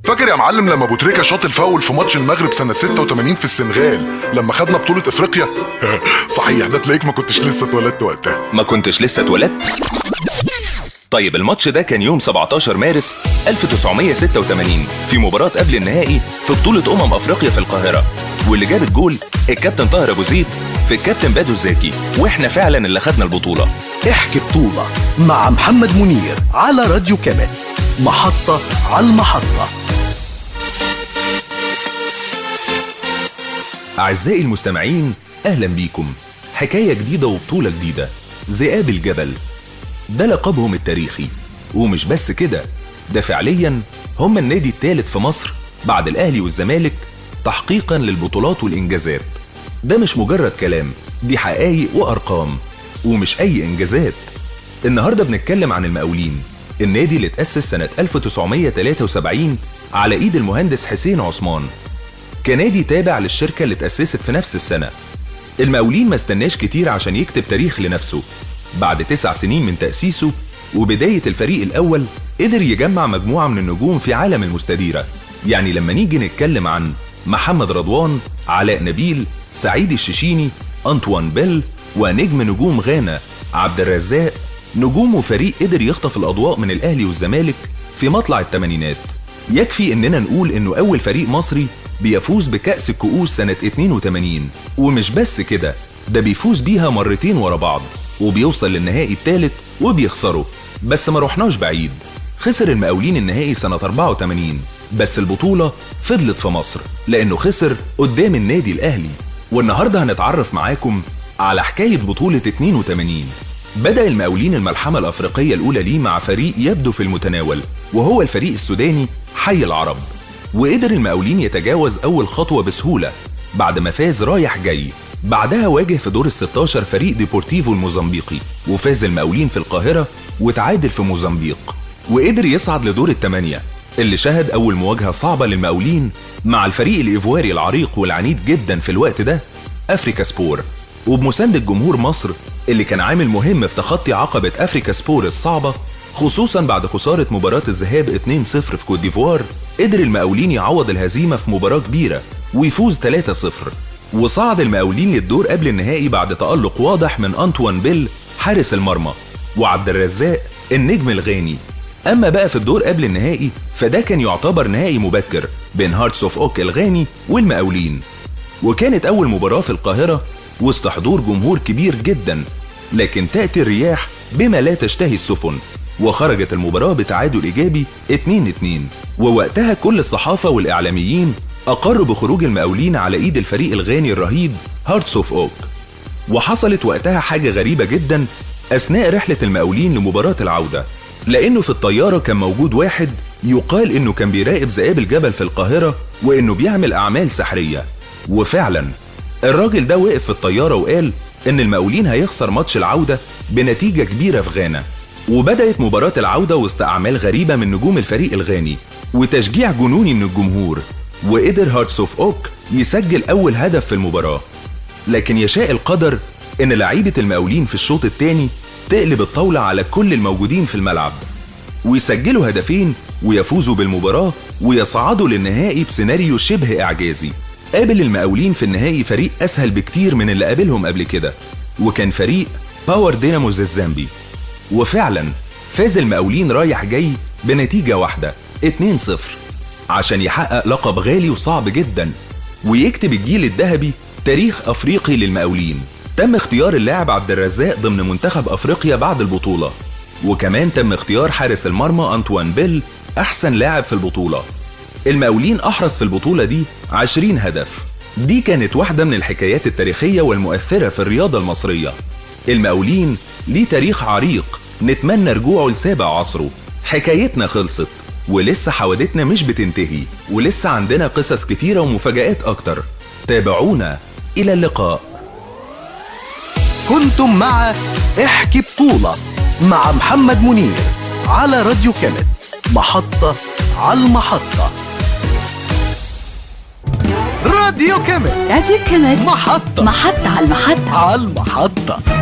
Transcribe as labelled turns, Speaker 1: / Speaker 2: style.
Speaker 1: فاكر يا معلم لما ابو تريكة شاط الفاول في ماتش المغرب سنة 86 في السنغال لما خدنا بطولة افريقيا؟ صحيح، ده تلاقيك ما كنتش لسه اتولدت وقتها.
Speaker 2: ما كنتش لسه اتولدت؟ طيب الماتش ده كان يوم 17 مارس 1986 في مباراة قبل النهائي في بطولة أفريقيا في القاهرة، واللي جاب الجول الكابتن طاهر أبو زيد في الكابتن بادو الزاكي، واحنا فعلا اللي خدنا البطولة.
Speaker 3: احكي بطولة مع محمد منير على راديو كامل، محطة على المحطة.
Speaker 2: أعزائي المستمعين، أهلا بيكم. حكاية جديدة وبطولة جديدة، ذئاب الجبل. ده لقبهم التاريخي، ومش بس كده، ده فعليا هم النادي الثالث في مصر بعد الأهلي والزمالك تحقيقا للبطولات والإنجازات. ده مش مجرد كلام، دي حقائق وأرقام، ومش أي إنجازات. النهاردة بنتكلم عن المقاولين، النادي اللي اتأسس سنة 1973 على إيد المهندس حسين عثمان، كنادي تابع للشركة اللي اتأسست في نفس السنة. المقاولين ما استناش كتير عشان يكتب تاريخ لنفسه. بعد 9 سنين من تأسيسه وبداية الفريق الأول قدر يجمع مجموعة من النجوم في عالم المستديرة. يعني لما نيجي نتكلم عن محمد رضوان، علاء نبيل، سعيد الششيني، أنطوان بيل، ونجم نجوم غانا عبد الرزاق، نجوم وفريق قدر يخطف الأضواء من الأهلي والزمالك في مطلع الثمانينات. يكفي إننا نقول إنه أول فريق مصري بيفوز بكأس الكؤوس سنة 82، ومش بس كده، ده بيفوز بيها مرتين ورا بعض، وبيوصل للنهائي الثالث وبيخسره. بس ما روحناش بعيد، خسر المقاولين النهائي سنة 84، بس البطولة فضلت في مصر لأنه خسر قدام النادي الأهلي. والنهاردة هنتعرف معاكم على حكاية بطولة 82. بدأ المقاولين الملحمة الأفريقية الأولى ليه مع فريق يبدو في المتناول، وهو الفريق السوداني حي العرب. وقدر المقاولين يتجاوز أول خطوة بسهولة بعد ما فاز رايح جاي. بعدها واجه في دور ال16 فريق ديبورتيفو الموزمبيقي، وفاز المقاولين في القاهرة وتعادل في موزمبيق، وقدر يصعد لدور الثمانية اللي شهد أول مواجهة صعبة للمقاولين مع الفريق الإيفواري العريق والعنيد جدا في الوقت ده أفريكا سبور. وبمساندة جمهور مصر اللي كان عامل مهم في تخطي عقبة أفريكا سبور الصعبة، خصوصا بعد خسارة مباراة الذهاب 2-0 في كوت ديفوار، قدر المقاولين يعوض الهزيمة في مباراة كبيرة ويفوز 3-0. وصعد المقاولين للدور قبل النهائي بعد تألق واضح من أنطوان بيل حارس المرمى وعبد الرزاق النجم الغاني. أما بقى في الدور قبل النهائي فده كان يعتبر نهائي مبكر بين هارتس اوف اوك الغاني والمقاولين، وكانت أول مباراة في القاهرة وسط حضور جمهور كبير جدا. لكن تأتي الرياح بما لا تشتهي السفن، وخرجت المباراة بتعادل إيجابي 2-2. ووقتها كل الصحافة والإعلاميين أقروا بخروج المقاولين على إيد الفريق الغاني الرهيب هارتس اوف اوك. وحصلت وقتها حاجة غريبة جدا أثناء رحلة المقاولين لمباراة العودة، لأنه في الطيارة كان موجود واحد يقال إنه كان بيراقب ذئاب الجبل في القاهرة وإنه بيعمل أعمال سحرية. وفعلا الراجل ده وقف في الطيارة وقال إن المقاولين هيخسر ماتش العودة بنتيجة كبيرة في غانا. وبدأت مباراة العودة وسط أعمال غريبة من نجوم الفريق الغاني وتشجيع جنوني من الجمهور، وقدر هارتس اوف اوك يسجل أول هدف في المباراة. لكن يشاء القدر إن لعيبة المقاولين في الشوط الثاني تقلب الطاولة على كل الموجودين في الملعب ويسجلوا هدفين ويفوزوا بالمباراة ويصعدوا للنهائي بسيناريو شبه إعجازي. قابل المقاولين في النهائي فريق أسهل بكتير من اللي قابلهم قبل كده، وكان فريق باور ديناموز الزامبي. وفعلا فاز المقاولين رايح جاي بنتيجة واحدة 2-0 عشان يحقق لقب غالي وصعب جدا ويكتب الجيل الذهبي تاريخ أفريقي للمقاولين. تم اختيار اللاعب عبد الرزاق ضمن منتخب أفريقيا بعد البطولة، وكمان تم اختيار حارس المرمى أنطوان بيل أحسن لاعب في البطولة. المقاولين أحرز في البطولة دي 20 هدف. دي كانت واحدة من الحكايات التاريخية والمؤثرة في الرياضة المصرية. المقاولين ليه تاريخ عريق نتمنى رجوعه لسابع عصره. حكايتنا خلصت ولسه حوادتنا مش بتنتهي، ولسه عندنا قصص كتيرة ومفاجآت أكتر. تابعونا، إلى اللقاء.
Speaker 3: كنتم مع احكي بطولة مع محمد منير على راديو كامل، محطة على المحطة. راديو كامل،
Speaker 4: راديو كامل،
Speaker 3: محطة
Speaker 4: على المحطة.
Speaker 3: على المحطة.